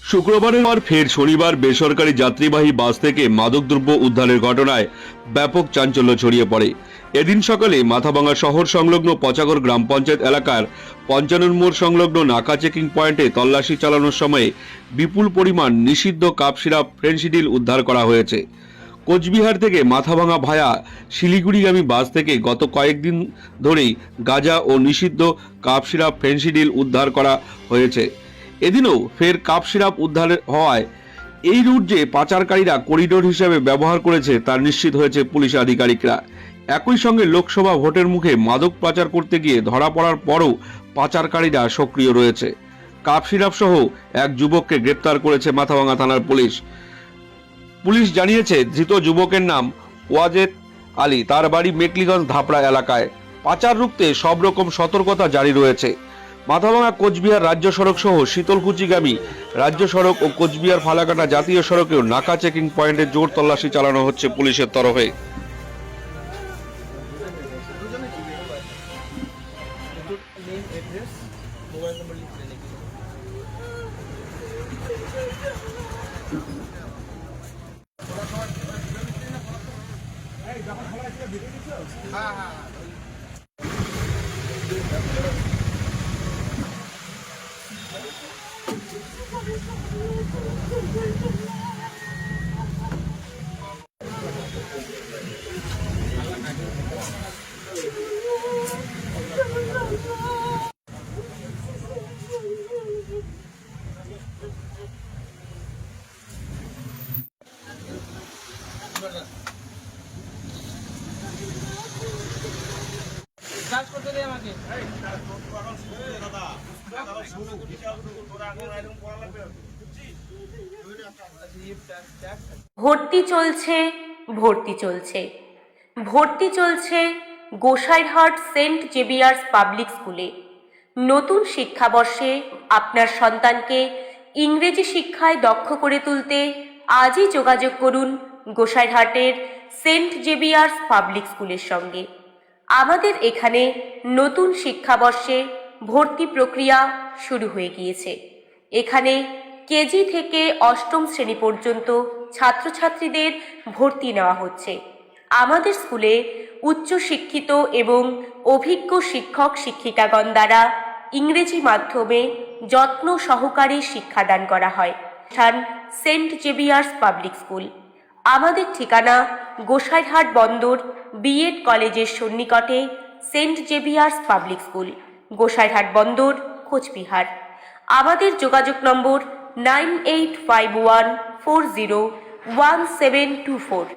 শুক্রবারের পর ফের শনিবার বেসরকারি যাত্রীবাহী বাস থেকে মাদকদ্রব্য উদ্ধারের ঘটনায় ব্যাপক চাঞ্চল্য ছড়িয়ে পড়ে। এদিন সকালে মাথাভাঙা শহর সংলগ্ন পচাগড় গ্রাম পঞ্চায়েত এলাকার ৫৫ মোড় সংলগ্ন নাকা চেকিং পয়েন্টে তল্লাশি চালানোর সময় বিপুল পরিমাণ নিষিদ্ধ কাপ সিরাপ ফেনসিডিল উদ্ধার করা হয়েছে। কোচবিহার থেকে মাথাভাঙা ভায়া শিলিগুড়িগামী বাস থেকে গত কয়েকদিন ধরেই গাঁজা ও নিষিদ্ধ কাপ সিরাপ ফেনসিডিল উদ্ধার করা হয়েছে। এদিনও ফের কাপ সিরাপ উদ্ধার হওয়ায় এই রুট যে পাচারকারীরা করিডোর হিসেবে ব্যবহার করেছে তার নিশ্চিত হয়েছে পুলিশ আধিকারিকরা। একই সঙ্গে লোকসভা ভোটের মুখে মাদক পাচার করতে গিয়ে ধরা পড়ার পরও পাচারকারীরা সক্রিয় রয়েছে। কাপ সিরাপ সহ এক যুবককে গ্রেপ্তার করেছে মাথাভাঙা থানার পুলিশ। পুলিশ জানিয়েছে ধৃত যুবকের নাম ওয়াজেদ আলী, তার বাড়ি মেকলিগঞ্জ ধাপড়া এলাকায়। পাচার রুখতে সব রকম সতর্কতা জারি রয়েছে। মাথাভাঙা কোচবিহার রাজ্য সড়ক সহ শীতলকুচিগামী রাজ্য সড়ক ও কোচবিহার ফালাকাটা জাতীয় সড়কেও নাকা চেকিং পয়েন্টে জোর তল্লাশি চালানো হচ্ছে পুলিশের তরফে। ভর্তি চলছে ভর্তি চলছে ভর্তি চলছে গোসাইরহাট সেন্ট জেভিয়ার্স পাবলিক স্কুলে। নতুন শিক্ষাবর্ষে আপনার সন্তানকে ইংরেজি শিক্ষায় দক্ষ করে তুলতে আজই যোগাযোগ করুন গোসাইরহাটের সেন্ট জেভিয়ার্স পাবলিক স্কুলের সঙ্গে। আমাদের এখানে নতুন শিক্ষাবর্ষে ভর্তি প্রক্রিয়া শুরু হয়ে গিয়েছে। এখানে কেজি থেকে অষ্টম শ্রেণী পর্যন্ত ছাত্রছাত্রীদের ভর্তি নেওয়া হচ্ছে। আমাদের স্কুলে উচ্চশিক্ষিত এবং অভিজ্ঞ শিক্ষক শিক্ষিকাগণ দ্বারা ইংরেজি মাধ্যমে যত্ন সহকারে শিক্ষাদান করা হয়। স্থান সেন্ট জেভিয়ার্স পাবলিক স্কুল। আমাদের ঠিকানা গোসাইরহাট বন্দর বিএড কলেজের সন্নিকটে Saint Xavier's public school, Gosairhat Bandar, Cooch Behar. আমাদের যোগাযোগ নম্বর 9851401724।